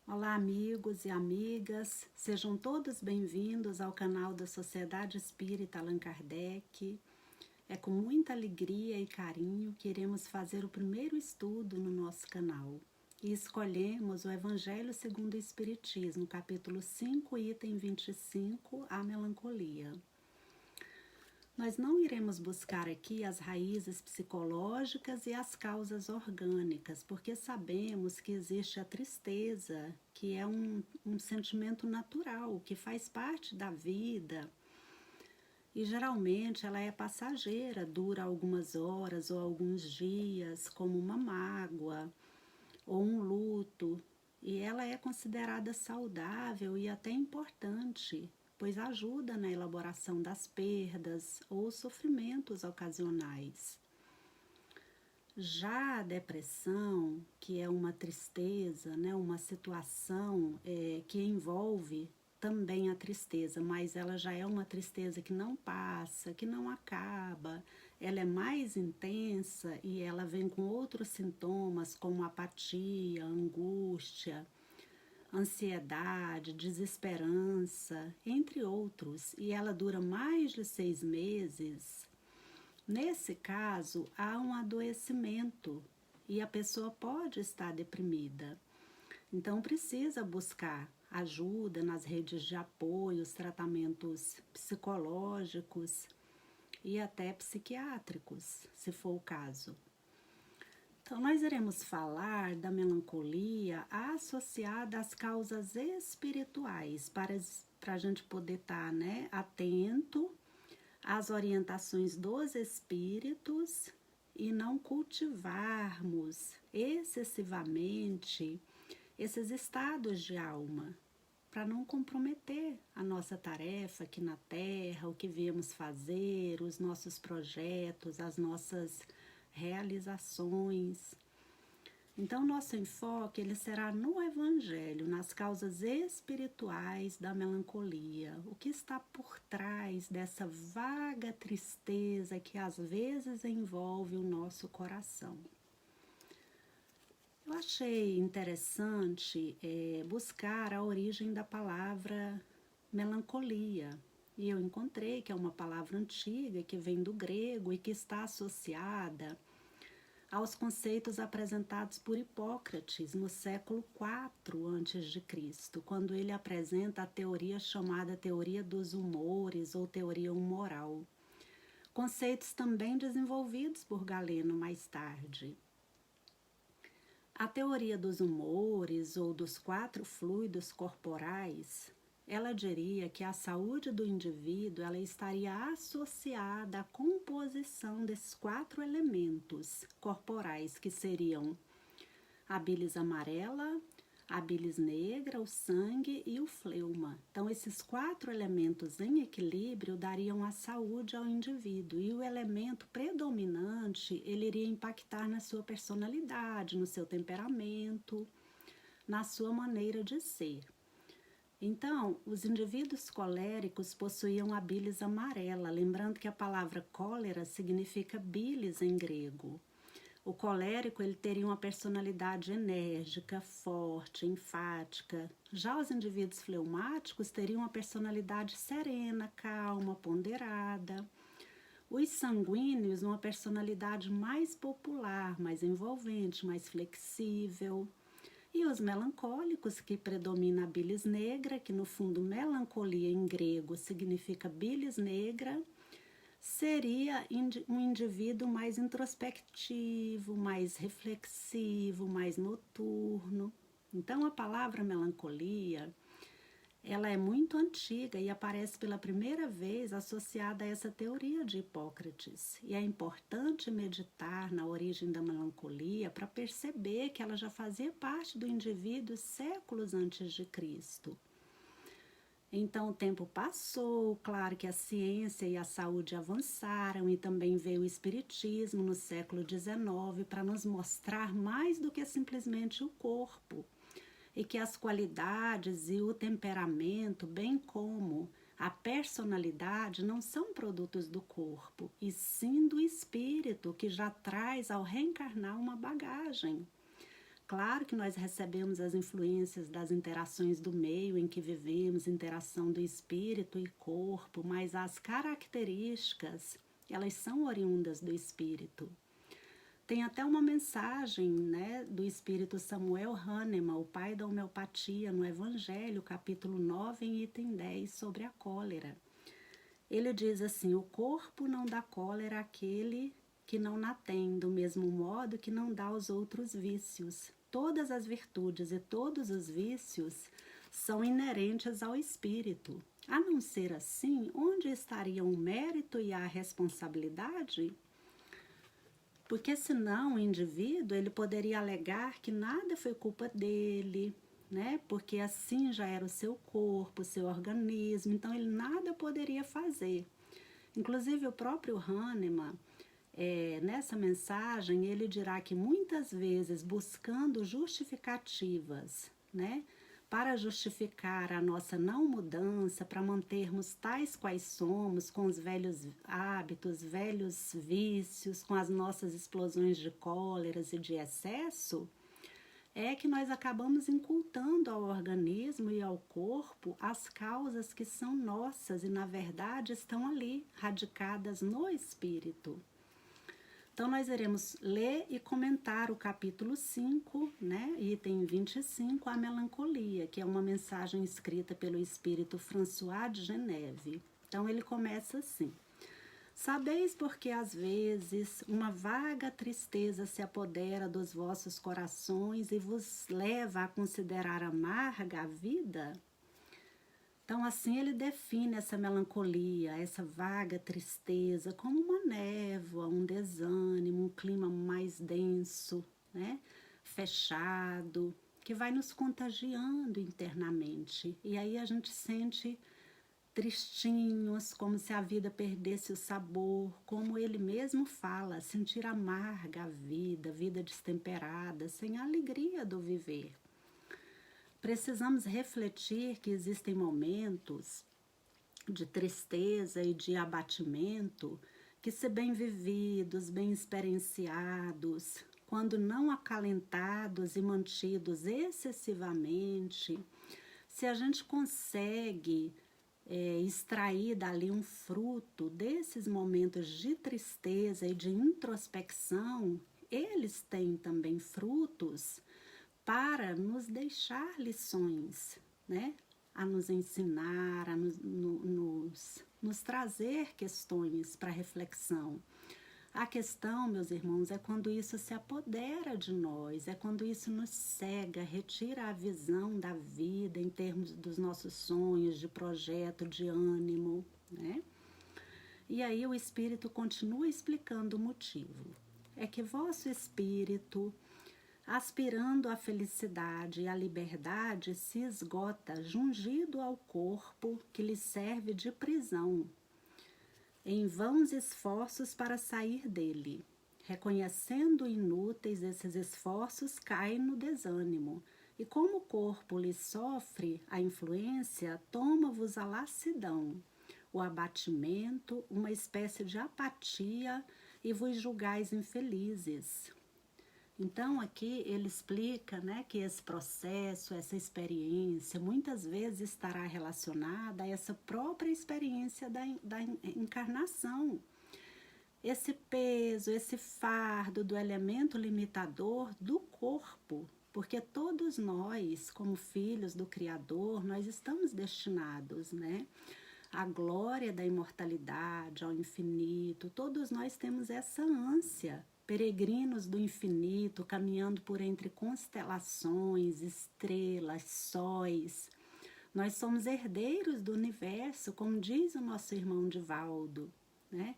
Olá, amigos e amigas, sejam todos bem-vindos ao canal da Sociedade Espírita Allan Kardec. É com muita alegria e carinho que iremos fazer o primeiro estudo no nosso canal. E escolhemos o Evangelho segundo o Espiritismo, capítulo 5, item 25, a melancolia. Nós não iremos buscar aqui as raízes psicológicas e as causas orgânicas, porque sabemos que existe a tristeza, que é um sentimento natural, que faz parte da vida. E geralmente ela é passageira, dura algumas horas ou alguns dias, como uma mágoa ou um luto. E ela é considerada saudável e até importante, pois ajuda na elaboração das perdas ou sofrimentos ocasionais. Já a depressão, que é uma tristeza, né, uma situação que envolve também a tristeza, mas ela já é uma tristeza que não passa, que não acaba, ela é mais intensa e ela vem com outros sintomas como apatia, angústia, ansiedade, desesperança, entre outros, e ela dura mais de 6 meses. Nesse caso, há um adoecimento e a pessoa pode estar deprimida. Então, precisa buscar ajuda nas redes de apoio, os tratamentos psicológicos e até psiquiátricos, se for o caso. Então, nós iremos falar da melancolia associada às causas espirituais, para a gente poder estar atento às orientações dos espíritos e não cultivarmos excessivamente esses estados de alma, para não comprometer a nossa tarefa aqui na Terra, o que viemos fazer, os nossos projetos, as nossas realizações. Então, nosso enfoque ele será no Evangelho, nas causas espirituais da melancolia, o que está por trás dessa vaga tristeza que às vezes envolve o nosso coração. Eu achei interessante buscar a origem da palavra melancolia, e eu encontrei que é uma palavra antiga que vem do grego e que está associada aos conceitos apresentados por Hipócrates no século IV a.C., quando ele apresenta a teoria chamada teoria dos humores ou teoria humoral. Conceitos também desenvolvidos por Galeno mais tarde. A teoria dos humores ou dos 4 fluidos corporais, ela diria que a saúde do indivíduo ela estaria associada à composição desses 4 elementos corporais, que seriam a bilis amarela, a bilis negra, o sangue e o fleuma. Então, esses 4 elementos em equilíbrio dariam a saúde ao indivíduo, e o elemento predominante ele iria impactar na sua personalidade, no seu temperamento, na sua maneira de ser. Então, os indivíduos coléricos possuíam a bilis amarela, lembrando que a palavra cólera significa bilis em grego. O colérico ele teria uma personalidade enérgica, forte, enfática. Já os indivíduos fleumáticos teriam uma personalidade serena, calma, ponderada. Os sanguíneos, uma personalidade mais popular, mais envolvente, mais flexível. E os melancólicos, que predomina a bilis negra, que no fundo melancolia em grego significa bilis negra, seria um indivíduo mais introspectivo, mais reflexivo, mais noturno. Então, a palavra melancolia, ela é muito antiga e aparece pela primeira vez associada a essa teoria de Hipócrates. E é importante meditar na origem da melancolia para perceber que ela já fazia parte do indivíduo séculos antes de Cristo. Então, o tempo passou, claro que a ciência e a saúde avançaram e também veio o espiritismo no século XIX para nos mostrar mais do que simplesmente o corpo, e que as qualidades e o temperamento, bem como a personalidade, não são produtos do corpo, e sim do espírito, que já traz ao reencarnar uma bagagem. claro que nós recebemos as influências das interações do meio em que vivemos, interação do espírito e corpo, mas as características, elas são oriundas do espírito. Tem até uma mensagem, né, do espírito Samuel Hahnemann, o pai da homeopatia, no Evangelho, capítulo 9, em item 10, sobre a cólera. Ele diz assim: o corpo não dá cólera àquele que não na tem, do mesmo modo que não dá aos outros vícios. Todas as virtudes e todos os vícios são inerentes ao espírito. A não ser assim, onde estariam o mérito e a responsabilidade? Porque senão o indivíduo ele poderia alegar que nada foi culpa dele, né? Porque assim já era o seu corpo, o seu organismo, então ele nada poderia fazer. Inclusive o próprio Hahnemann, nessa mensagem, ele dirá que muitas vezes buscando justificativas, né? Para justificar a nossa não mudança, para mantermos tais quais somos, com os velhos hábitos, velhos vícios, com as nossas explosões de cóleras e de excesso, é que nós acabamos incultando ao organismo e ao corpo as causas que são nossas e, na verdade, estão ali, radicadas no espírito. Então, nós iremos ler e comentar o capítulo 5, né, item 25, a melancolia, que é uma mensagem escrita pelo espírito François de Geneve. Então, ele começa assim: sabeis porque às vezes uma vaga tristeza se apodera dos vossos corações e vos leva a considerar amarga a vida? Então, assim ele define essa melancolia, essa vaga tristeza, como uma névoa, um desânimo, um clima mais denso, né? Fechado, que vai nos contagiando internamente. E aí a gente sente tristinhos, como se a vida perdesse o sabor, como ele mesmo fala, sentir amarga a vida destemperada, sem a alegria do viver. Precisamos refletir que existem momentos de tristeza e de abatimento que, se bem vividos, bem experienciados, quando não acalentados e mantidos excessivamente, se a gente consegue extrair dali um fruto desses momentos de tristeza e de introspecção, eles têm também frutos para nos deixar lições, né? A nos ensinar, a nos trazer questões para reflexão. A questão, meus irmãos, é quando isso se apodera de nós, é quando isso nos cega, retira a visão da vida em termos dos nossos sonhos, de projeto, de ânimo, né? E aí o Espírito continua explicando o motivo. É que vosso espírito, aspirando à felicidade e à liberdade, se esgota jungido ao corpo que lhe serve de prisão, em vãos esforços para sair dele. Reconhecendo inúteis esses esforços, cai no desânimo, e como o corpo lhe sofre a influência, toma-vos a lassidão, o abatimento, uma espécie de apatia, e vos julgais infelizes. Então, aqui ele explica, né, que esse processo, essa experiência, muitas vezes estará relacionada a essa própria experiência da encarnação. Esse peso, esse fardo do elemento limitador do corpo, porque todos nós, como filhos do Criador, nós estamos destinados, né, à glória da imortalidade, ao infinito. Todos nós temos essa ânsia, peregrinos do infinito, caminhando por entre constelações, estrelas, sóis. Nós somos herdeiros do universo, como diz o nosso irmão Divaldo, né?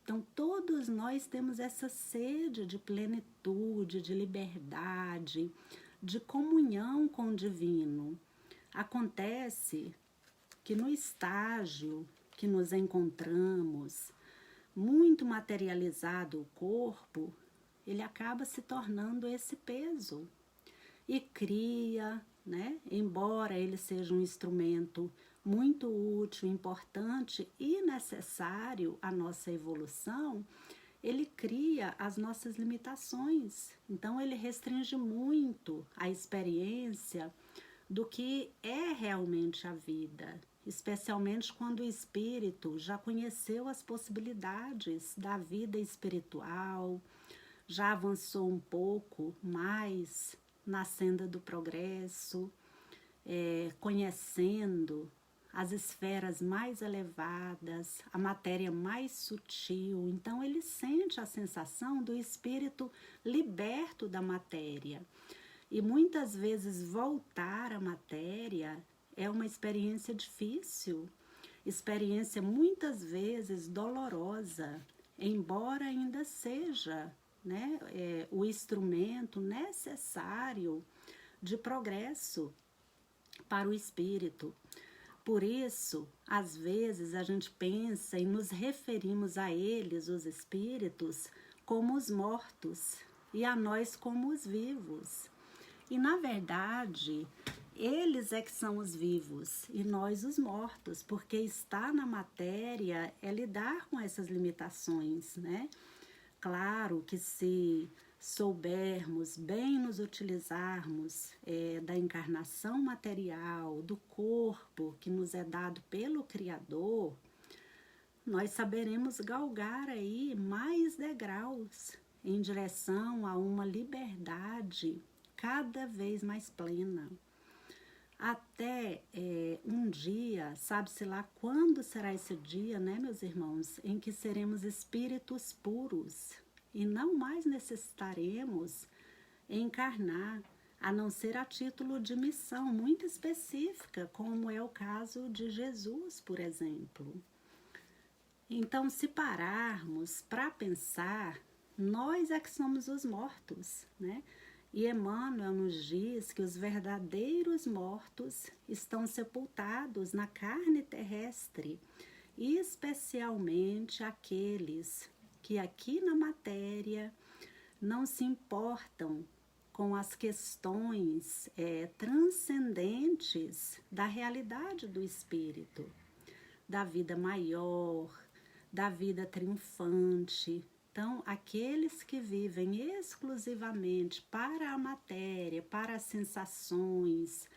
Então, todos nós temos essa sede de plenitude, de liberdade, de comunhão com o divino. Acontece que no estágio que nos encontramos, muito materializado o corpo, ele acaba se tornando esse peso e cria, né? Embora ele seja um instrumento muito útil, importante e necessário à nossa evolução, ele cria as nossas limitações. Então, ele restringe muito a experiência do que é realmente a vida, especialmente quando o espírito já conheceu as possibilidades da vida espiritual, já avançou um pouco mais na senda do progresso, conhecendo as esferas mais elevadas, a matéria mais sutil. Então, ele sente a sensação do espírito liberto da matéria. E muitas vezes voltar à matéria é uma experiência difícil, experiência muitas vezes dolorosa, embora ainda seja, né, o instrumento necessário de progresso para o espírito. Por isso, às vezes a gente pensa e nos referimos a eles, os espíritos, como os mortos e a nós como os vivos. E, na verdade, eles é que são os vivos e nós os mortos, porque estar na matéria é lidar com essas limitações, né? Claro que se soubermos bem nos utilizarmos da encarnação material, do corpo que nos é dado pelo Criador, nós saberemos galgar aí mais degraus em direção a uma liberdade cada vez mais plena. Até um dia, sabe-se lá quando será esse dia, né, meus irmãos, em que seremos espíritos puros e não mais necessitaremos encarnar, a não ser a título de missão muito específica, como é o caso de Jesus, por exemplo. Então, se pararmos para pensar, nós é que somos os mortos, né? E Emmanuel nos diz que os verdadeiros mortos estão sepultados na carne terrestre, especialmente aqueles que aqui na matéria não se importam com as questões transcendentes da realidade do espírito, da vida maior, da vida triunfante. Então, aqueles que vivem exclusivamente para a matéria, para as sensações,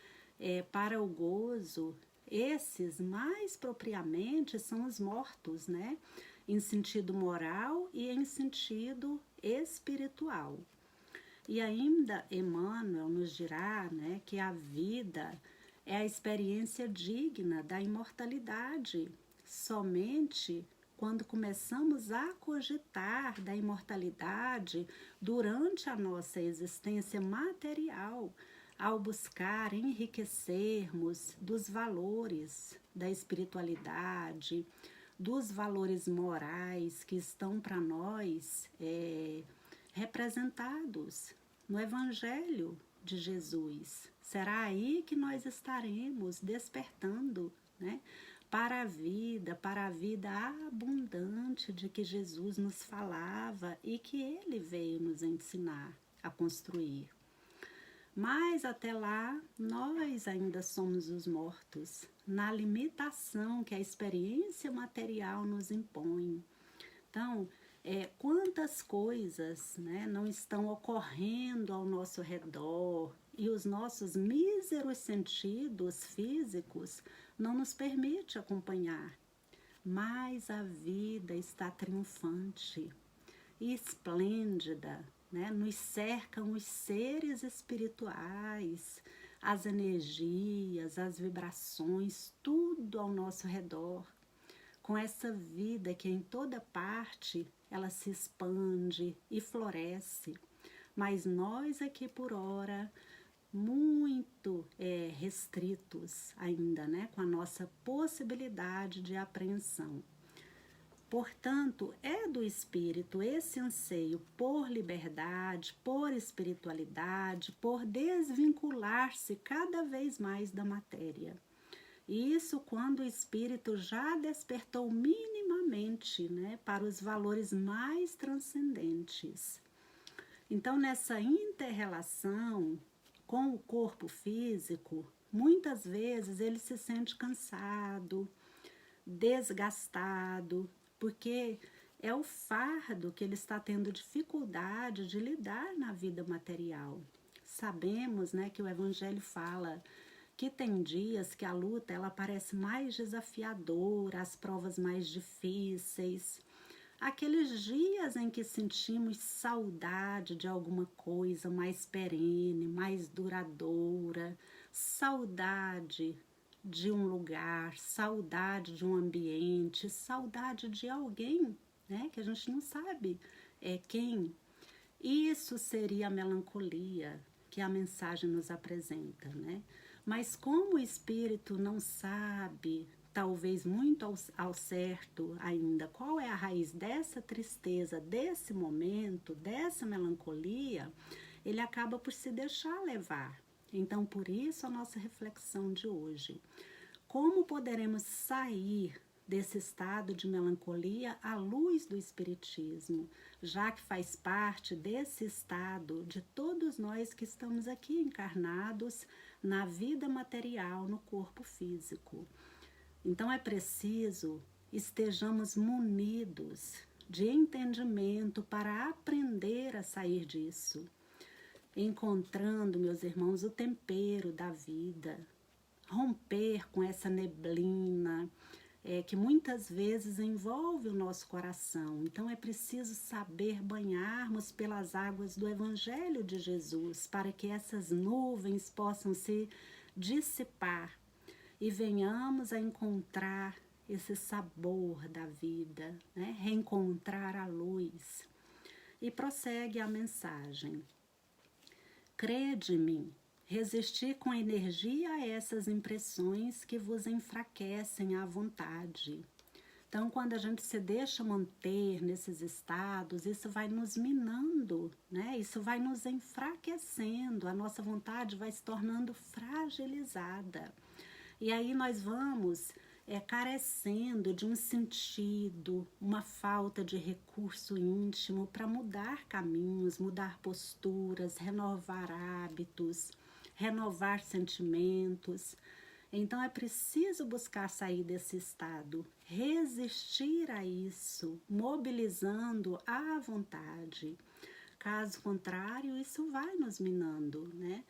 para o gozo, esses mais propriamente são os mortos, né? Em sentido moral e em sentido espiritual. E ainda Emmanuel nos dirá, né, que a vida é a experiência digna da imortalidade. Somente quando começamos a cogitar da imortalidade durante a nossa existência material, ao buscar enriquecermos dos valores da espiritualidade, dos valores morais que estão para nós representados no Evangelho de Jesus. Será aí que nós estaremos despertando, né, para a vida abundante de que Jesus nos falava e que ele veio nos ensinar a construir. Mas até lá, nós ainda somos os mortos, na limitação que a experiência material nos impõe. Então, quantas coisas, né, não estão ocorrendo ao nosso redor e os nossos míseros sentidos físicos não nos permite acompanhar. Mas a vida está triunfante e esplêndida, né? Nos cercam os seres espirituais, as energias, as vibrações, tudo ao nosso redor. Com essa vida que em toda parte ela se expande e floresce. Mas nós aqui por ora muito restritos ainda, né, com a nossa possibilidade de apreensão. Portanto, é do espírito esse anseio por liberdade, por espiritualidade, por desvincular-se cada vez mais da matéria. Isso quando o espírito já despertou minimamente, né, para os valores mais transcendentes. Então, nessa inter-relação com o corpo físico, muitas vezes ele se sente cansado, desgastado, porque é o fardo que ele está tendo dificuldade de lidar na vida material. Sabemos, né, que o Evangelho fala que tem dias que a luta ela parece mais desafiadora, as provas mais difíceis. Aqueles dias em que sentimos saudade de alguma coisa mais perene, mais duradoura, saudade de um lugar, saudade de um ambiente, saudade de alguém, né, que a gente não sabe quem. Isso seria a melancolia que a mensagem nos apresenta, né? Mas como o espírito não sabe, talvez muito ao certo ainda, qual é a raiz dessa tristeza, desse momento, dessa melancolia, ele acaba por se deixar levar. Então, por isso a nossa reflexão de hoje. Como poderemos sair desse estado de melancolia à luz do Espiritismo, já que faz parte desse estado de todos nós que estamos aqui encarnados na vida material, no corpo físico. Então é preciso estejamos munidos de entendimento para aprender a sair disso, encontrando, meus irmãos, o tempero da vida, romper com essa neblina que muitas vezes envolve o nosso coração. Então é preciso saber banharmos pelas águas do Evangelho de Jesus para que essas nuvens possam se dissipar e venhamos a encontrar esse sabor da vida, né? Reencontrar a luz. E prossegue a mensagem. Crede-me, resistir com energia a essas impressões que vos enfraquecem à vontade. Então, quando a gente se deixa manter nesses estados, isso vai nos minando, né? Isso vai nos enfraquecendo, a nossa vontade vai se tornando fragilizada. E aí nós vamos carecendo de um sentido, uma falta de recurso íntimo para mudar caminhos, mudar posturas, renovar hábitos, renovar sentimentos. Então é preciso buscar sair desse estado, resistir a isso, mobilizando a vontade. Caso contrário, isso vai nos minando, né?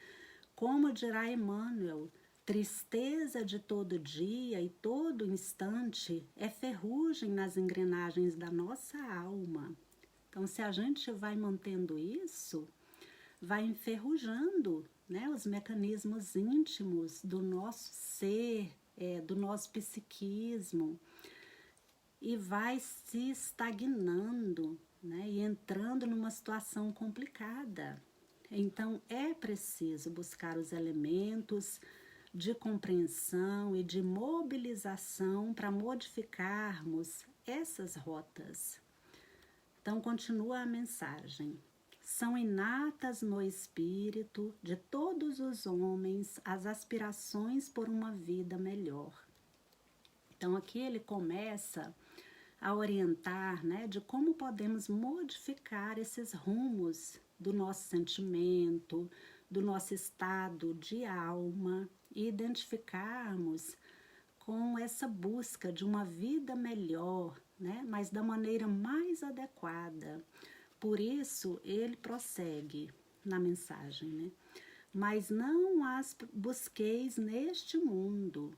Como dirá Emmanuel, tristeza de todo dia e todo instante é ferrugem nas engrenagens da nossa alma. Então, se a gente vai mantendo isso, vai enferrujando, né, os mecanismos íntimos do nosso ser, do nosso psiquismo, e vai se estagnando, né, e entrando numa situação complicada. Então, é preciso buscar os elementos de compreensão e de mobilização para modificarmos essas rotas. Então, continua a mensagem. São inatas no espírito de todos os homens as aspirações por uma vida melhor. Então, aqui ele começa a orientar, né, de como podemos modificar esses rumos do nosso sentimento, do nosso estado de alma, e identificarmos com essa busca de uma vida melhor, né? Mas da maneira mais adequada. Por isso, ele prossegue na mensagem, né? Mas não as busqueis neste mundo.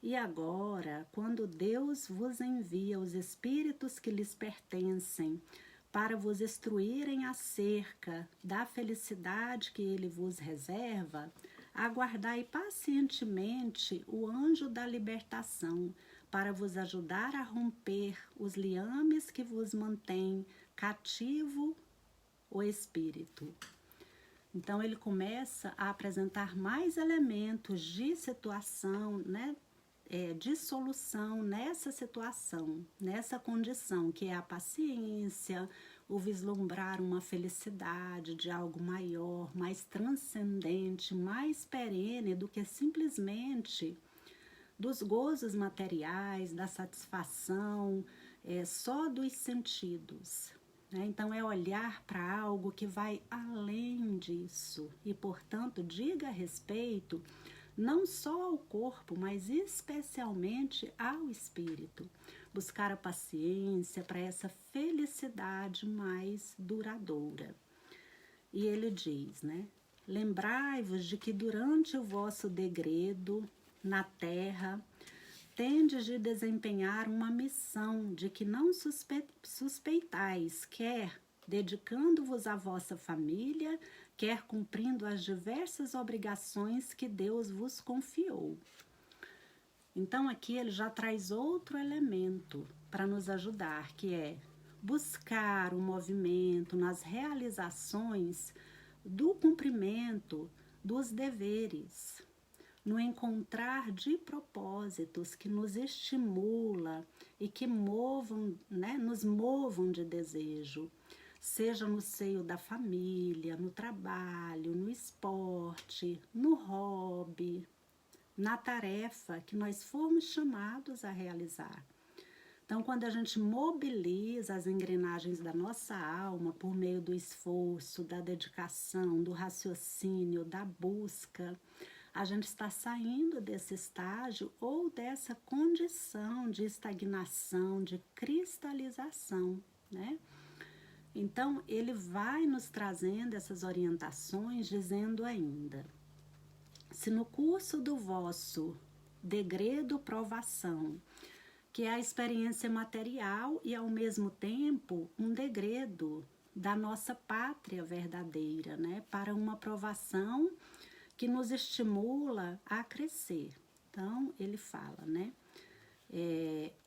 E agora, quando Deus vos envia os espíritos que lhes pertencem, para vos instruírem acerca da felicidade que ele vos reserva, aguardai pacientemente o anjo da libertação, para vos ajudar a romper os liames que vos mantêm cativo o espírito. Então ele começa a apresentar mais elementos de situação, né, de solução nessa situação, nessa condição, que é a paciência, o vislumbrar uma felicidade de algo maior, mais transcendente, mais perene do que simplesmente dos gozos materiais, da satisfação, só dos sentidos. Né? Então, é olhar para algo que vai além disso e, portanto, diga respeito não só ao corpo, mas especialmente ao espírito. buscar a paciência para essa felicidade mais duradoura. E ele diz, né? Lembrai-vos de que durante o vosso degredo na terra, tendes de desempenhar uma missão de que não suspeitais, quer dedicando-vos à vossa família, quer cumprindo as diversas obrigações que Deus vos confiou. Então aqui ele já traz outro elemento para nos ajudar, que é buscar o movimento nas realizações do cumprimento dos deveres, no encontrar de propósitos que nos estimula e que movam, né, nos movam de desejo, seja no seio da família, no trabalho, no esporte, no hobby, na tarefa que nós fomos chamados a realizar. Então, quando a gente mobiliza as engrenagens da nossa alma por meio do esforço, da dedicação, do raciocínio, da busca, a gente está saindo desse estágio ou dessa condição de estagnação, de cristalização, né? Então, ele vai nos trazendo essas orientações, dizendo ainda: se no curso do vosso degredo provação, que é a experiência material e, ao mesmo tempo, um degredo da nossa pátria verdadeira, né? Para uma provação que nos estimula a crescer. Então, ele fala, né?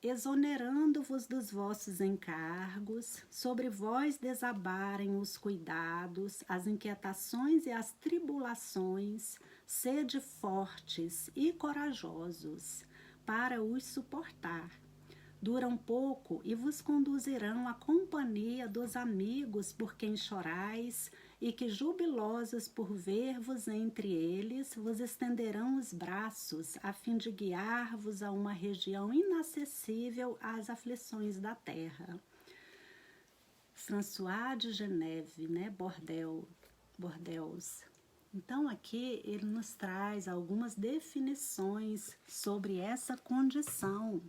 Exonerando-vos dos vossos encargos, sobre vós desabarem os cuidados, as inquietações e as tribulações, sede fortes e corajosos para os suportar. Duram pouco e vos conduzirão à companhia dos amigos por quem chorais, e que, jubilosos por ver-vos entre eles, vos estenderão os braços, a fim de guiar-vos a uma região inacessível às aflições da terra. François de Geneve, né? Bordeaux. Então, aqui ele nos traz algumas definições sobre essa condição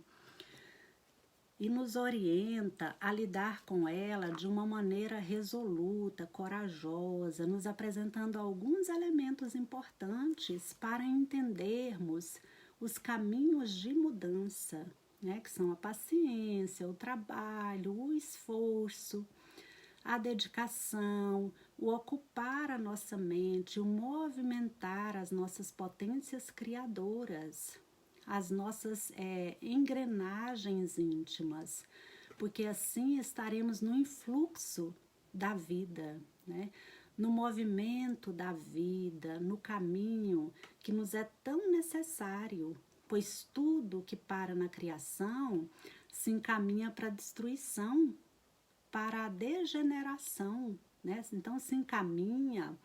e nos orienta a lidar com ela de uma maneira resoluta, corajosa, nos apresentando alguns elementos importantes para entendermos os caminhos de mudança, né, que são a paciência, o trabalho, o esforço, a dedicação, o ocupar a nossa mente, o movimentar as nossas potências criadoras, as nossas engrenagens íntimas, porque assim estaremos no influxo da vida, né? No movimento da vida, no caminho que nos é tão necessário, pois tudo que para na criação se encaminha para a destruição, para a degeneração, né? Então se encaminha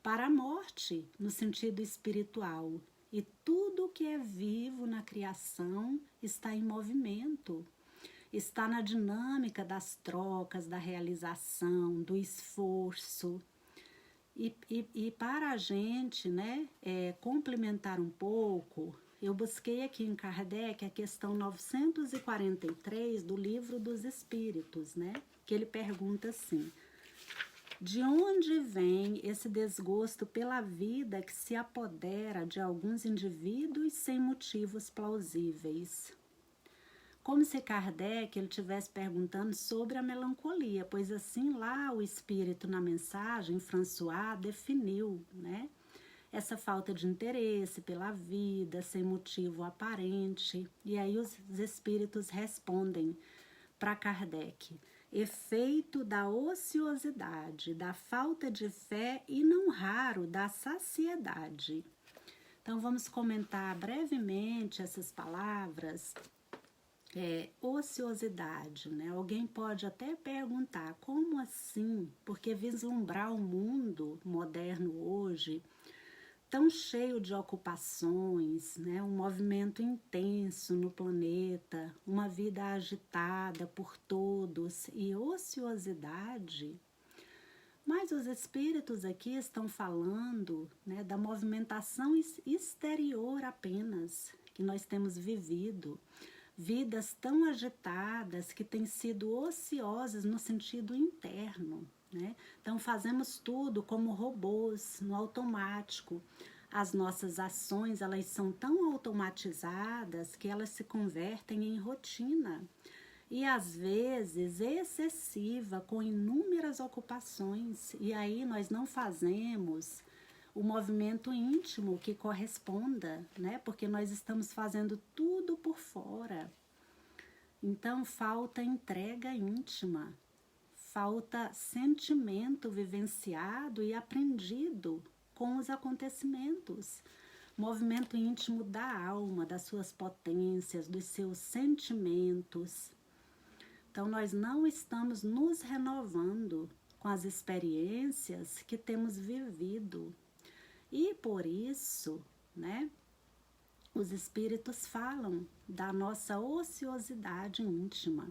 para a morte no sentido espiritual. E tudo que é vivo na criação está em movimento, está na dinâmica das trocas, da realização, do esforço. E para a gente, né, complementar um pouco, eu busquei aqui em Kardec a questão 943 do Livro dos Espíritos, né, que ele pergunta assim: de onde vem esse desgosto pela vida que se apodera de alguns indivíduos sem motivos plausíveis? Como se Kardec ele estivesse perguntando sobre a melancolia, pois assim lá o espírito na mensagem, François, definiu, né, essa falta de interesse pela vida, sem motivo aparente. E aí os espíritos respondem para Kardec: efeito da ociosidade, da falta de fé e, não raro, da saciedade. Então, vamos comentar brevemente essas palavras. Ociosidade, né? Alguém pode até perguntar, como assim? Porque vislumbrar o mundo moderno hoje, tão cheio de ocupações, né? Um movimento intenso no planeta, uma vida agitada por todos e ociosidade. Mas os espíritos aqui estão falando, né, da movimentação exterior apenas que nós temos vivido, vidas tão agitadas que têm sido ociosas no sentido interno, né? Então fazemos tudo como robôs, no automático. As nossas ações, elas são tão automatizadas que elas se convertem em rotina. E às vezes excessiva, com inúmeras ocupações, e aí nós não fazemos o movimento íntimo que corresponda, né? Porque nós estamos fazendo tudo por fora. Então falta entrega íntima, falta sentimento vivenciado e aprendido com os acontecimentos. Movimento íntimo da alma, das suas potências, dos seus sentimentos. Então, nós não estamos nos renovando com as experiências que temos vivido. E por isso, né, os espíritos falam da nossa ociosidade íntima.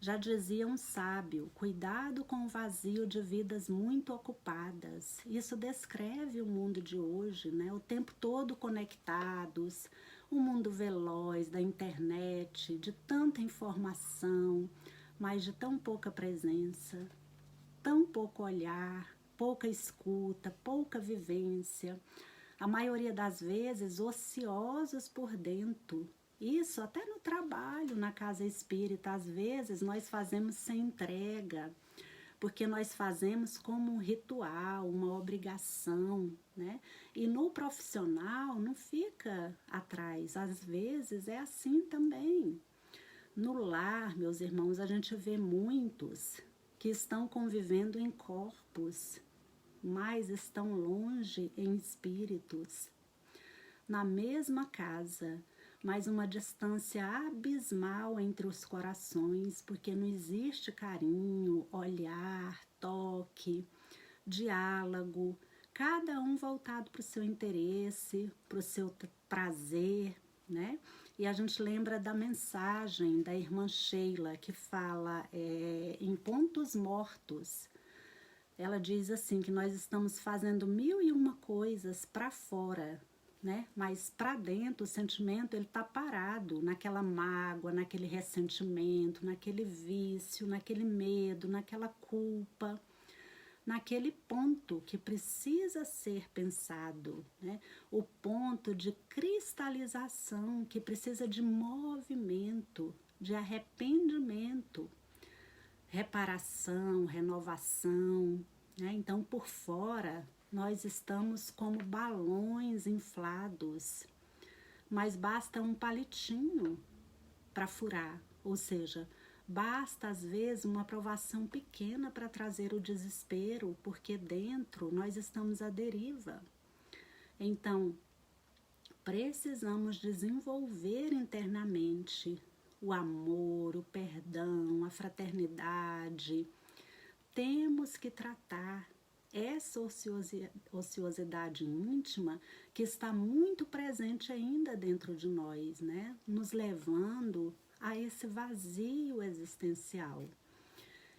Já dizia um sábio, cuidado com o vazio de vidas muito ocupadas. Isso descreve o mundo de hoje, né? O tempo todo conectados, o mundo veloz da internet, de tanta informação, mas de tão pouca presença, tão pouco olhar, pouca escuta, pouca vivência. A maioria das vezes ociosos por dentro. Isso até no trabalho, na casa espírita, às vezes nós fazemos sem entrega, porque nós fazemos como um ritual, uma obrigação, né? E no profissional não fica atrás, às vezes é assim também. No lar, meus irmãos, a gente vê muitos que estão convivendo em corpos, mas estão longe em espíritos. Na mesma casa, mas uma distância abismal entre os corações, porque não existe carinho, olhar, toque, diálogo, cada um voltado para o seu interesse, para o seu prazer, né? E a gente lembra da mensagem da irmã Sheila, que fala em pontos mortos. Ela diz assim, que nós estamos fazendo 1001 coisas para fora, né? Mas para dentro o sentimento ele está parado naquela mágoa, naquele ressentimento, naquele vício, naquele medo, naquela culpa, naquele ponto que precisa ser pensado, né? O ponto de cristalização que precisa de movimento, de arrependimento, reparação, renovação, né? Então, por fora, nós estamos como balões inflados, mas basta um palitinho para furar, ou seja, basta às vezes uma aprovação pequena para trazer o desespero, porque dentro nós estamos à deriva. Então, precisamos desenvolver internamente o amor, o perdão, a fraternidade. Temos que tratar essa ociosidade íntima que está muito presente ainda dentro de nós, né? Nos levando a esse vazio existencial.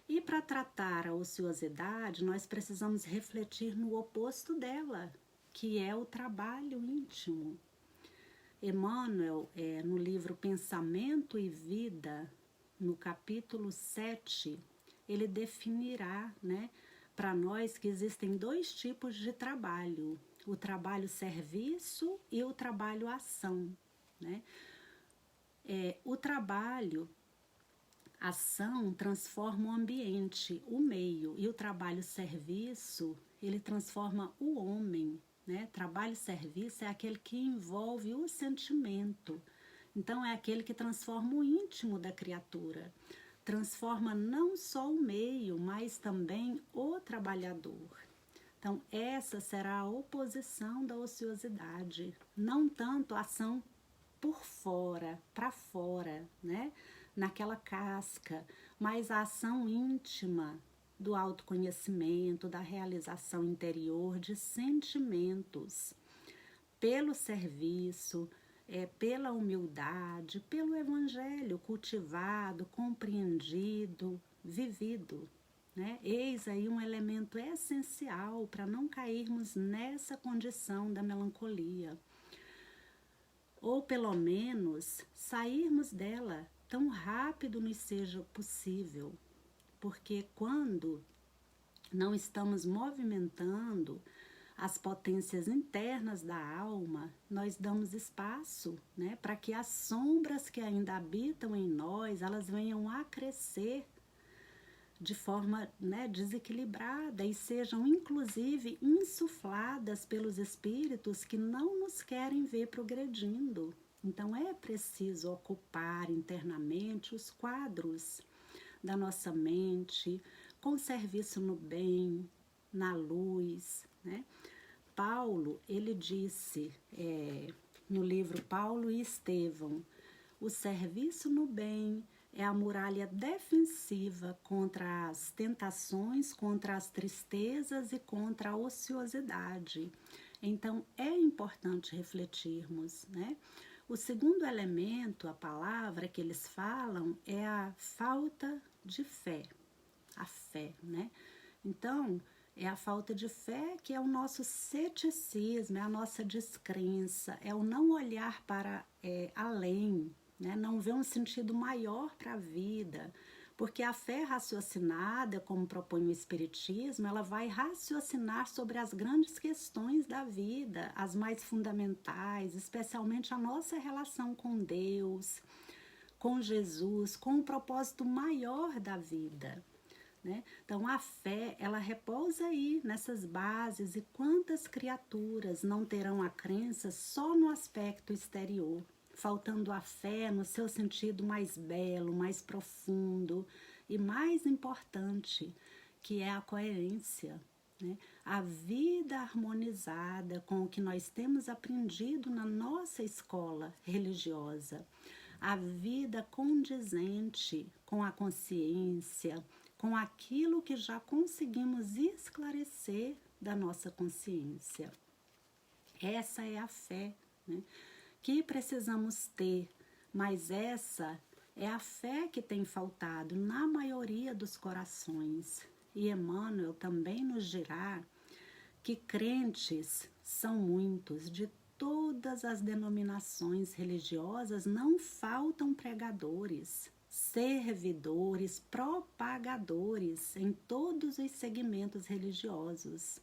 E para tratar a ociosidade, nós precisamos refletir no oposto dela, que é o trabalho íntimo. Emmanuel, no livro Pensamento e Vida, no capítulo 7, ele definirá, né, para nós que existem 2 tipos de trabalho, o trabalho serviço e o trabalho ação, né? O trabalho ação transforma o ambiente, o meio, e o trabalho serviço, ele transforma o homem, né? Trabalho serviço é aquele que envolve o sentimento, então é aquele que transforma o íntimo da criatura, transforma não só o meio, mas também o trabalhador. Então essa será a oposição da ociosidade, não tanto a ação por fora, para fora, né? Naquela casca, mas a ação íntima do autoconhecimento, da realização interior de sentimentos, pelo serviço, pela humildade, pelo evangelho cultivado, compreendido, vivido, né? Eis aí um elemento essencial para não cairmos nessa condição da melancolia. ou pelo menos sairmos dela tão rápido nos seja possível, porque quando não estamos movimentando as potências internas da alma, nós damos espaço, né, para que as sombras que ainda habitam em nós, elas venham a crescer de forma, né, desequilibrada e sejam inclusive insufladas pelos espíritos que não nos querem ver progredindo. Então é preciso ocupar internamente os quadros da nossa mente com serviço no bem, na luz, né? Paulo, ele disse no livro Paulo e Estevão, o serviço no bem é a muralha defensiva contra as tentações, contra as tristezas e contra a ociosidade. Então, é importante refletirmos, né? O segundo elemento, a palavra que eles falam, é a falta de fé. A fé, né? Então, é a falta de fé que é o nosso ceticismo, é a nossa descrença, é o não olhar para além, né? Não ver um sentido maior para a vida, porque a fé raciocinada, como propõe o Espiritismo, ela vai raciocinar sobre as grandes questões da vida, as mais fundamentais, especialmente a nossa relação com Deus, com Jesus, com o propósito maior da vida, né? Então a fé, ela repousa aí nessas bases, e quantas criaturas não terão a crença só no aspecto exterior, faltando a fé no seu sentido mais belo, mais profundo e mais importante, que é a coerência, né? A vida harmonizada com o que nós temos aprendido na nossa escola religiosa, a vida condizente com a consciência, com aquilo que já conseguimos esclarecer da nossa consciência. Essa é a fé, né, que precisamos ter, mas essa é a fé que tem faltado na maioria dos corações. E Emmanuel também nos dirá que crentes são muitos, de todas as denominações religiosas, não faltam pregadores, servidores, propagadores em todos os segmentos religiosos.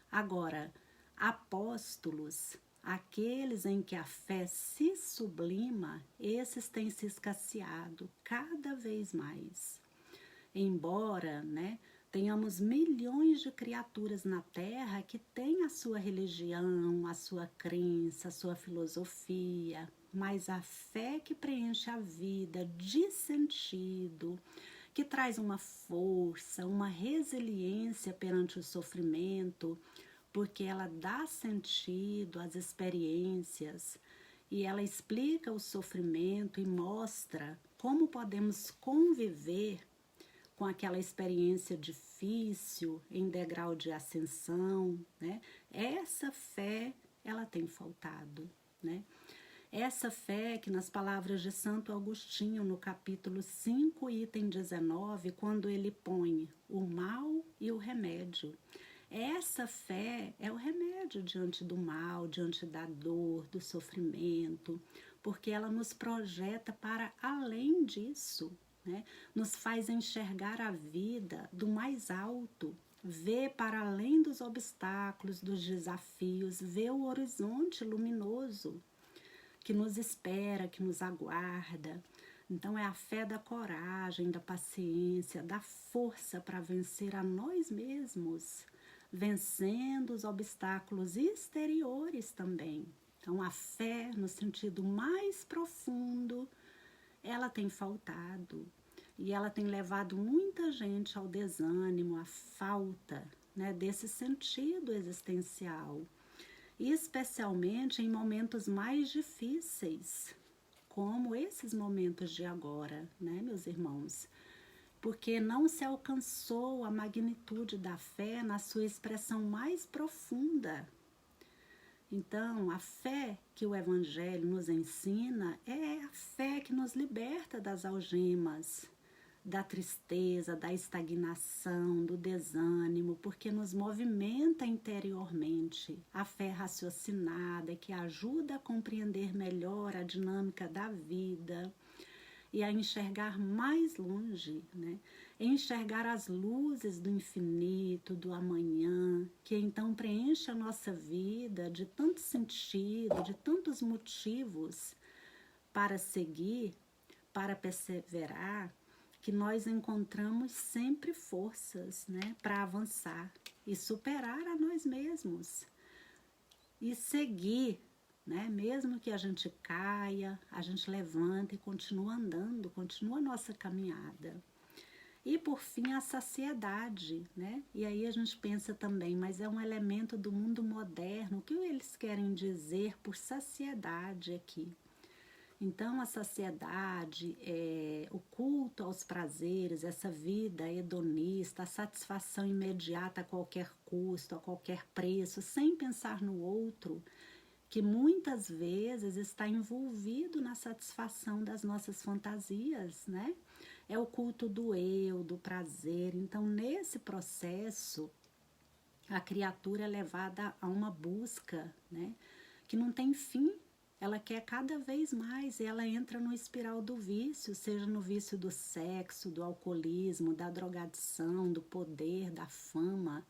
Agora, apóstolos, aqueles em que a fé se sublima, esses têm se escasseado cada vez mais. Embora, né, tenhamos milhões de criaturas na Terra que têm a sua religião, a sua crença, a sua filosofia, mas a fé que preenche a vida de sentido, que traz uma força, uma resiliência perante o sofrimento, porque ela dá sentido às experiências e ela explica o sofrimento e mostra como podemos conviver com aquela experiência difícil, em degrau de ascensão, né? Essa fé, ela tem faltado, né? Essa fé que nas palavras de Santo Agostinho, no capítulo 5, item 19, quando ele põe o mal e o remédio. Essa fé é o remédio diante do mal, diante da dor, do sofrimento, porque ela nos projeta para além disso, né? Nos faz enxergar a vida do mais alto, ver para além dos obstáculos, dos desafios, ver o horizonte luminoso que nos espera, que nos aguarda. Então é a fé da coragem, da paciência, da força para vencer a nós mesmos, vencendo os obstáculos exteriores também. Então a fé, no sentido mais profundo, ela tem faltado e ela tem levado muita gente ao desânimo, à falta, né, desse sentido existencial, especialmente em momentos mais difíceis, como esses momentos de agora, né, meus irmãos? Porque não se alcançou a magnitude da fé na sua expressão mais profunda. Então, a fé que o Evangelho nos ensina é a fé que nos liberta das algemas, da tristeza, da estagnação, do desânimo, porque nos movimenta interiormente. A fé raciocinada que ajuda a compreender melhor a dinâmica da vida e a enxergar mais longe, né? Enxergar as luzes do infinito, do amanhã, que então preenche a nossa vida de tanto sentido, de tantos motivos para seguir, para perseverar, que nós encontramos sempre forças, né, para avançar e superar a nós mesmos e seguir, né, mesmo que a gente caia, a gente levanta e continua andando, continua a nossa caminhada. E por fim a saciedade, né? E aí a gente pensa também, mas é um elemento do mundo moderno, o que eles querem dizer por saciedade aqui? Então, a saciedade, o culto aos prazeres, essa vida hedonista, a satisfação imediata a qualquer custo, a qualquer preço, sem pensar no outro, que muitas vezes está envolvido na satisfação das nossas fantasias, né? É o culto do eu, do prazer. Então, nesse processo, a criatura é levada a uma busca, né, que não tem fim. Ela quer cada vez mais e ela entra no espiral do vício, seja no vício do sexo, do alcoolismo, da drogadição, do poder, da fama,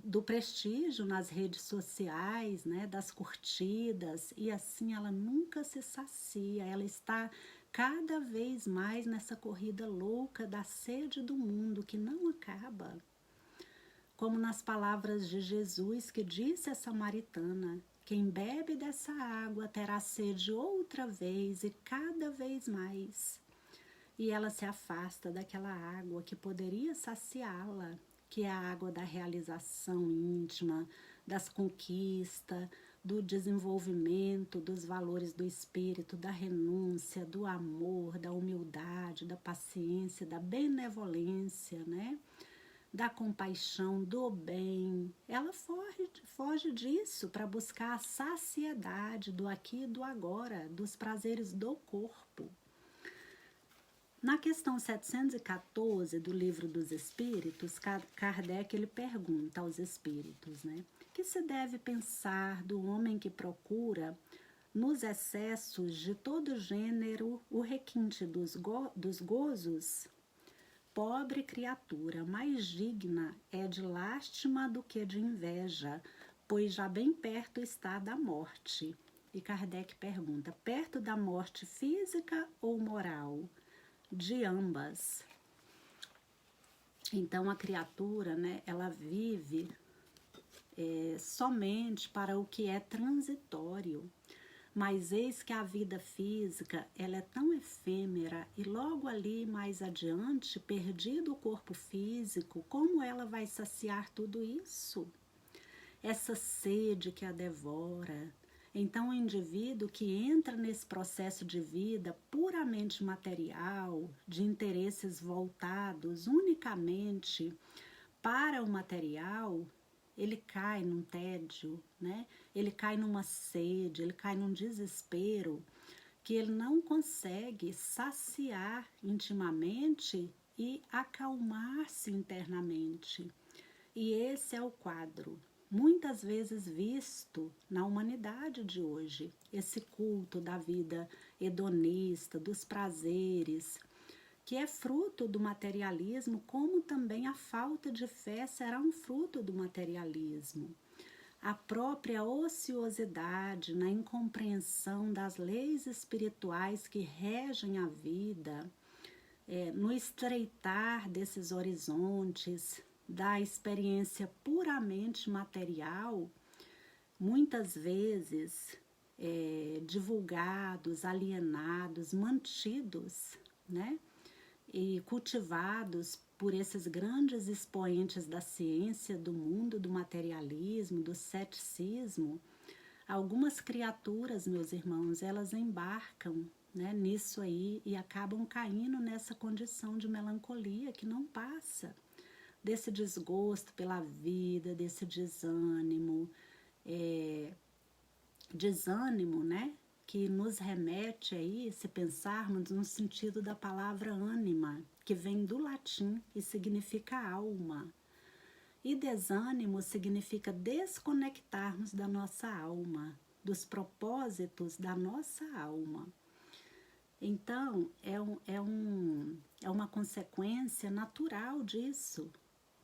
do prestígio nas redes sociais, né, das curtidas, e assim ela nunca se sacia, ela está cada vez mais nessa corrida louca da sede do mundo que não acaba. Como nas palavras de Jesus que disse à samaritana: quem bebe dessa água terá sede outra vez e cada vez mais. E ela se afasta daquela água que poderia saciá-la, que é a água da realização íntima, das conquistas, do desenvolvimento dos valores do espírito, da renúncia, do amor, da humildade, da paciência, da benevolência, né? Da compaixão, do bem. Ela foge disso para buscar a saciedade do aqui e do agora, dos prazeres do corpo. Na questão 714 do Livro dos Espíritos, Kardec ele pergunta aos espíritos, né, que se deve pensar do homem que procura, nos excessos de todo gênero, o requinte dos gozos? Pobre criatura, mais digna é de lástima do que de inveja, pois já bem perto está da morte. E Kardec pergunta, perto da morte física ou moral? De ambas. Então a criatura, né, ela vive somente para o que é transitório. Mas eis que a vida física, ela é tão efêmera e logo ali mais adiante, perdido o corpo físico, como ela vai saciar tudo isso? Essa sede que a devora. Então o indivíduo que entra nesse processo de vida puramente material, de interesses voltados unicamente para o material, ele cai num tédio, né? Ele cai numa sede, ele cai num desespero que ele não consegue saciar intimamente e acalmar-se internamente. E esse é o quadro, muitas vezes visto na humanidade de hoje, esse culto da vida hedonista, dos prazeres, que é fruto do materialismo, como também a falta de fé será um fruto do materialismo. A própria ociosidade na incompreensão das leis espirituais que regem a vida, no estreitar desses horizontes da experiência puramente material, muitas vezes divulgados, alienados, mantidos, né? E cultivados por esses grandes expoentes da ciência, do mundo, do materialismo, do ceticismo, algumas criaturas, meus irmãos, elas embarcam, né, nisso aí e acabam caindo nessa condição de melancolia que não passa, desse desgosto pela vida, desse desânimo, né? Que nos remete aí, se pensarmos no sentido da palavra ânima, que vem do latim e significa alma. E desânimo significa desconectarmos da nossa alma, dos propósitos da nossa alma. Então, é uma consequência natural disso.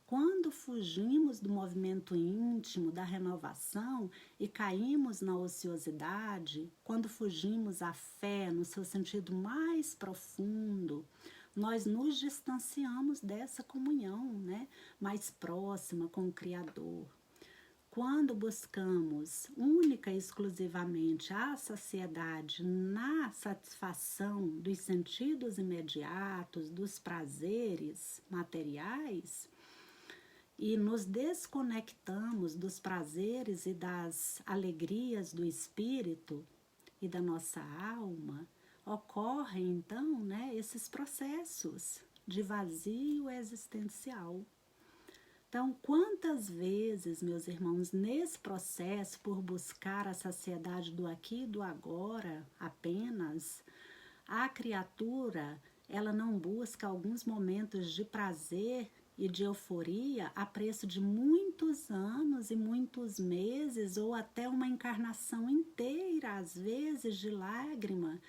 Quando fugimos do movimento íntimo, da renovação e caímos na ociosidade, quando fugimos à fé no seu sentido mais profundo, nós nos distanciamos dessa comunhão, né, mais próxima com o Criador. Quando buscamos única e exclusivamente a saciedade na satisfação dos sentidos imediatos, dos prazeres materiais, e nos desconectamos dos prazeres e das alegrias do espírito e da nossa alma, ocorrem então, né, esses processos de vazio existencial. Então, quantas vezes, meus irmãos, nesse processo por buscar a saciedade do aqui e do agora apenas, a criatura, ela não busca alguns momentos de prazer e de euforia a preço de muitos anos e muitos meses ou até uma encarnação inteira, às vezes, de lágrima,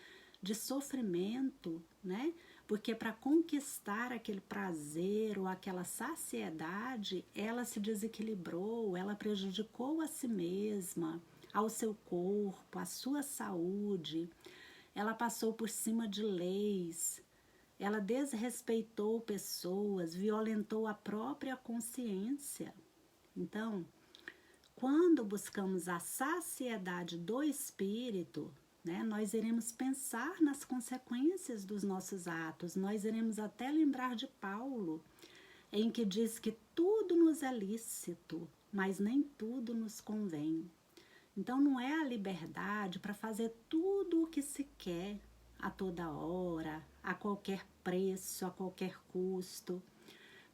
de sofrimento, né? Porque para conquistar aquele prazer ou aquela saciedade, ela se desequilibrou, ela prejudicou a si mesma, ao seu corpo, à sua saúde, ela passou por cima de leis, ela desrespeitou pessoas, violentou a própria consciência. Então, quando buscamos a saciedade do espírito, né, nós iremos pensar nas consequências dos nossos atos, nós iremos até lembrar de Paulo, em que diz que tudo nos é lícito, mas nem tudo nos convém. Então não é a liberdade para fazer tudo o que se quer a toda hora, a qualquer preço, a qualquer custo,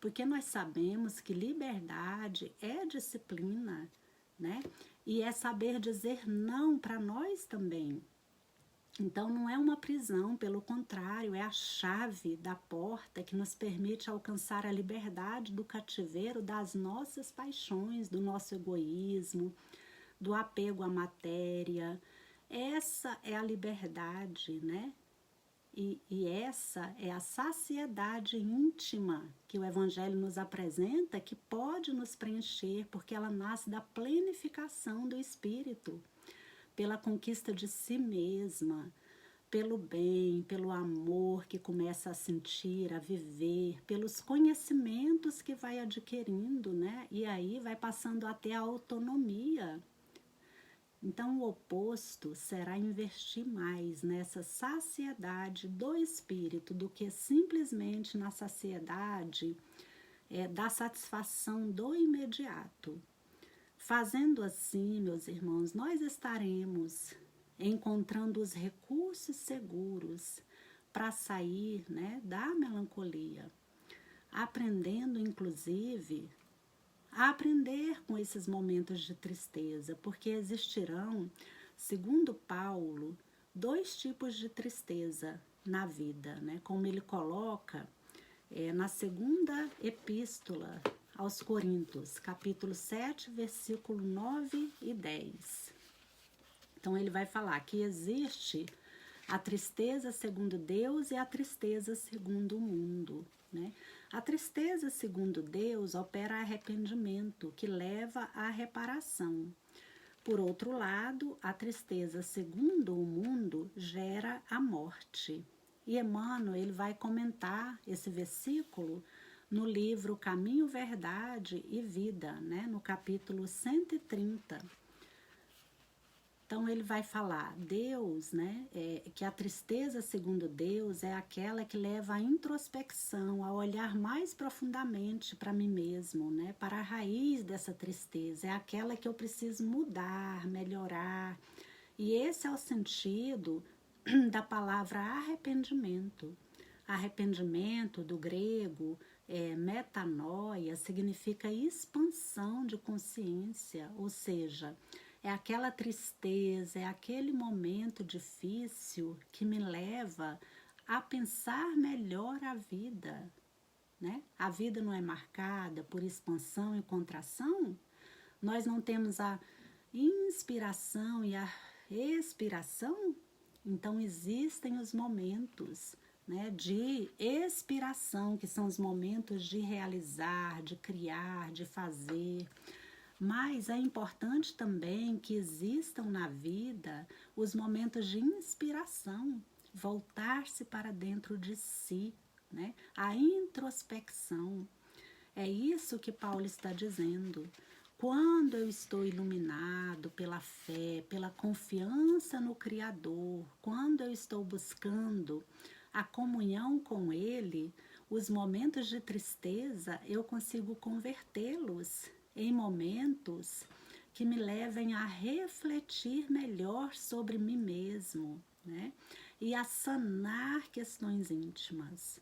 porque nós sabemos que liberdade é disciplina, né? E é saber dizer não para nós também. Então, não é uma prisão, pelo contrário, é a chave da porta que nos permite alcançar a liberdade do cativeiro das nossas paixões, do nosso egoísmo, do apego à matéria. Essa é a liberdade, né? E essa é a saciedade íntima que o Evangelho nos apresenta, que pode nos preencher, porque ela nasce da plenificação do Espírito, pela conquista de si mesma, pelo bem, pelo amor que começa a sentir, a viver, pelos conhecimentos que vai adquirindo, né? E aí vai passando a ter a autonomia. Então, o oposto será investir mais nessa saciedade do espírito do que simplesmente na saciedade da satisfação do imediato. Fazendo assim, meus irmãos, nós estaremos encontrando os recursos seguros para sair, né, da melancolia, aprendendo, inclusive, a aprender com esses momentos de tristeza, porque existirão, segundo Paulo, 2 tipos de tristeza na vida, né? Como ele coloca na segunda epístola aos Coríntios, capítulo 7, versículo 9 e 10. Então, ele vai falar que existe a tristeza segundo Deus e a tristeza segundo o mundo, né? A tristeza segundo Deus opera arrependimento, que leva à reparação. Por outro lado, a tristeza segundo o mundo gera a morte. E Emmanuel, ele vai comentar esse versículo no livro Caminho, Verdade e Vida, né? No capítulo 130. Então, ele vai falar, Deus, né, que a tristeza, segundo Deus, é aquela que leva à introspecção, a olhar mais profundamente para mim mesmo, né, para a raiz dessa tristeza. É aquela que eu preciso mudar, melhorar. E esse é o sentido da palavra arrependimento. Arrependimento, do grego, metanoia, significa expansão de consciência, ou seja, é aquela tristeza, é aquele momento difícil que me leva a pensar melhor a vida, né? A vida não é marcada por expansão e contração? Nós não temos a inspiração e a expiração? Então existem os momentos, né, de expiração, que são os momentos de realizar, de criar, de fazer. Mas é importante também que existam na vida os momentos de inspiração, voltar-se para dentro de si, né? A introspecção. É isso que Paulo está dizendo. Quando eu estou iluminado pela fé, pela confiança no Criador, quando eu estou buscando a comunhão com Ele, os momentos de tristeza eu consigo convertê-los em momentos que me levem a refletir melhor sobre mim mesmo, né? E a sanar questões íntimas.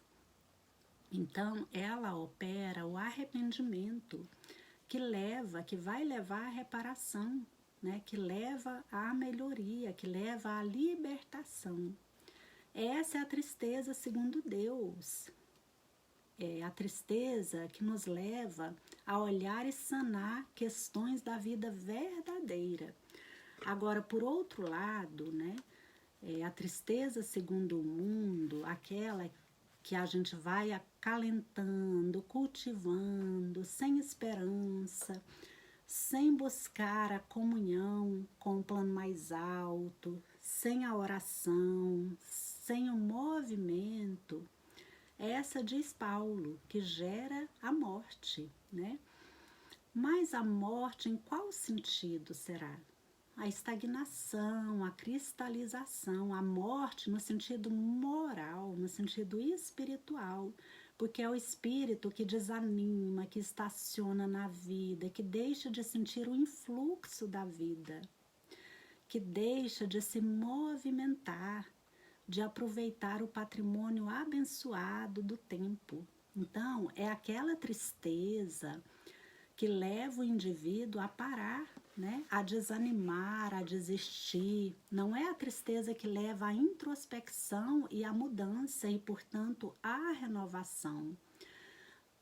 Então, ela opera o arrependimento, que vai levar à reparação, né? Que leva à melhoria, que leva à libertação. Essa é a tristeza segundo Deus. É a tristeza que nos leva a olhar e sanar questões da vida verdadeira. Agora, por outro lado, né? A tristeza segundo o mundo, aquela que a gente vai acalentando, cultivando, sem esperança, sem buscar a comunhão com o plano mais alto, sem a oração, sem o movimento, essa, diz Paulo, que gera a morte, né? Mas a morte em qual sentido será? A estagnação, a cristalização, a morte no sentido moral, no sentido espiritual, porque é o espírito que desanima, que estaciona na vida, que deixa de sentir o influxo da vida, que deixa de se movimentar, de aproveitar o patrimônio abençoado do tempo. Então, é aquela tristeza que leva o indivíduo a parar, né? A desanimar, a desistir. Não é a tristeza que leva à introspecção e à mudança e, portanto, à renovação.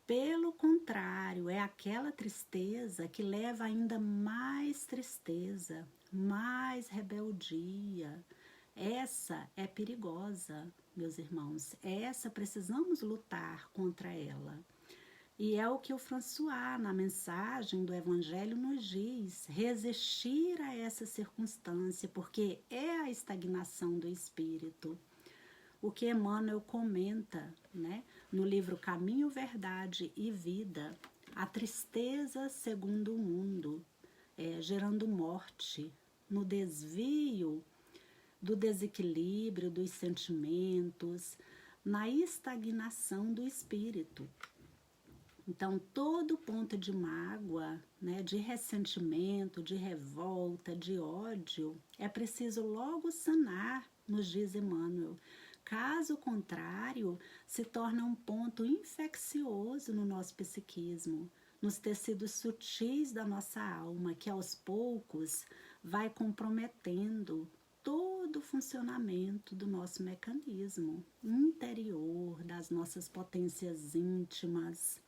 Pelo contrário, é aquela tristeza que leva ainda mais tristeza, mais rebeldia. Essa é perigosa, meus irmãos. Essa precisamos lutar contra ela. E é o que o François, na mensagem do Evangelho, nos diz: resistir a essa circunstância, porque é a estagnação do espírito. O que Emmanuel comenta, né, no livro Caminho, Verdade e Vida, a tristeza segundo o mundo, gerando morte, no desvio do desequilíbrio dos sentimentos, na estagnação do espírito. Então, todo ponto de mágoa, né, de ressentimento, de revolta, de ódio, é preciso logo sanar, nos diz Emmanuel. Caso contrário, se torna um ponto infeccioso no nosso psiquismo, nos tecidos sutis da nossa alma, que aos poucos vai comprometendo todo o funcionamento do nosso mecanismo interior, das nossas potências íntimas.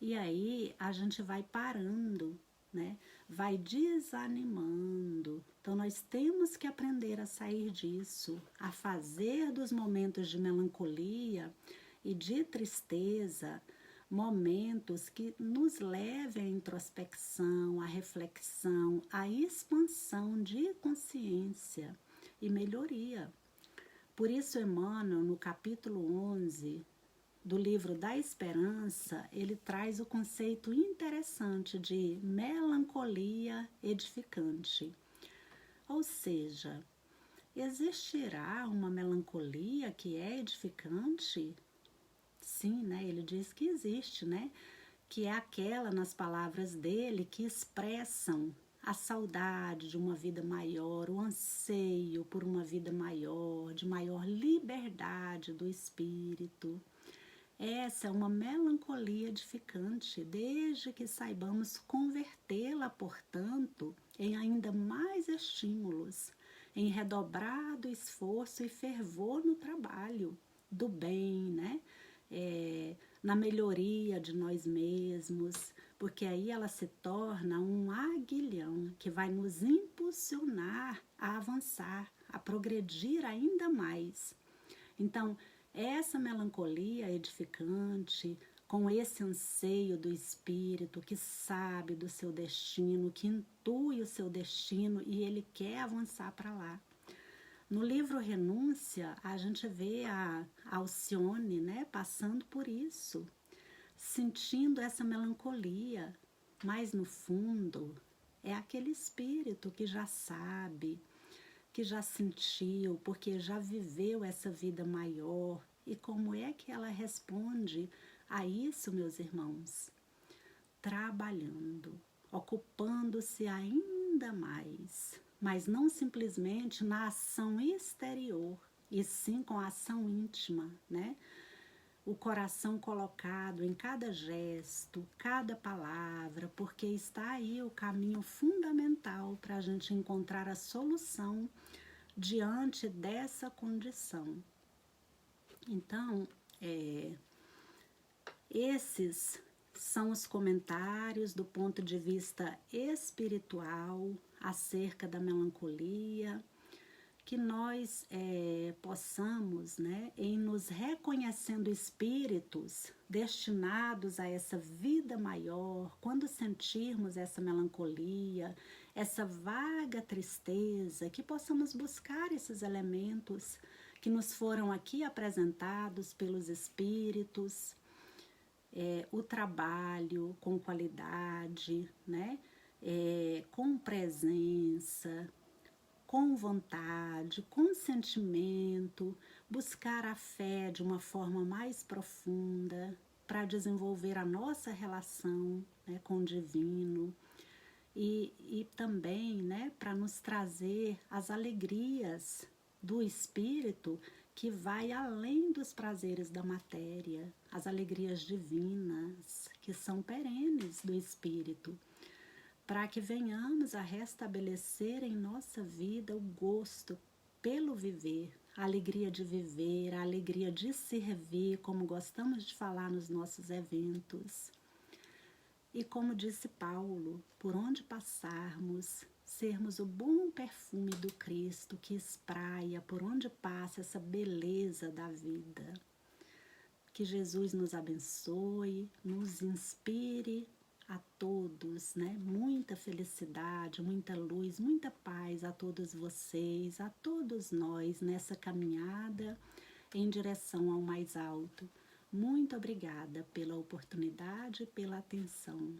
E aí a gente vai parando, né? Vai desanimando. Então nós temos que aprender a sair disso, a fazer dos momentos de melancolia e de tristeza momentos que nos levem à introspecção, à reflexão, à expansão de consciência e melhoria. Por isso, Emmanuel, no capítulo 11 do livro da Esperança, ele traz o conceito interessante de melancolia edificante. Ou seja, existirá uma melancolia que é edificante? Sim, né? Ele diz que existe, né? Que é aquela, nas palavras dele, que expressam a saudade de uma vida maior, o anseio por uma vida maior, de maior liberdade do espírito. Essa é uma melancolia edificante, desde que saibamos convertê-la, portanto, em ainda mais estímulos, em redobrado esforço e fervor no trabalho do bem, né? Na melhoria de nós mesmos, porque aí ela se torna um aguilhão que vai nos impulsionar a avançar, a progredir ainda mais. Então, essa melancolia edificante, com esse anseio do espírito que sabe do seu destino, que intui o seu destino e ele quer avançar para lá. No livro Renúncia, a gente vê a Alcione, né, passando por isso, sentindo essa melancolia, mas no fundo é aquele espírito que já sabe, que já sentiu, porque já viveu essa vida maior. E como é que ela responde a isso, meus irmãos? Trabalhando, ocupando-se ainda mais, mas não simplesmente na ação exterior, e sim com a ação íntima, né? O coração colocado em cada gesto, cada palavra, porque está aí o caminho fundamental para a gente encontrar a solução diante dessa condição. Então, esses são os comentários do ponto de vista espiritual acerca da melancolia, que nós possamos, né, em nos reconhecendo espíritos destinados a essa vida maior, quando sentirmos essa melancolia, essa vaga tristeza, que possamos buscar esses elementos que nos foram aqui apresentados pelos espíritos, o trabalho com qualidade, né, com presença, com vontade, com sentimento, buscar a fé de uma forma mais profunda para desenvolver a nossa relação, né, com o divino e também, né, para nos trazer as alegrias do espírito que vai além dos prazeres da matéria, as alegrias divinas que são perenes do espírito, para que venhamos a restabelecer em nossa vida o gosto pelo viver, a alegria de viver, a alegria de servir, como gostamos de falar nos nossos eventos. E como disse Paulo, por onde passarmos, sermos o bom perfume do Cristo que espraia por onde passa essa beleza da vida. Que Jesus nos abençoe, nos inspire a todos, né? Muita felicidade, muita luz, muita paz a todos vocês, a todos nós nessa caminhada em direção ao mais alto. Muito obrigada pela oportunidade e pela atenção.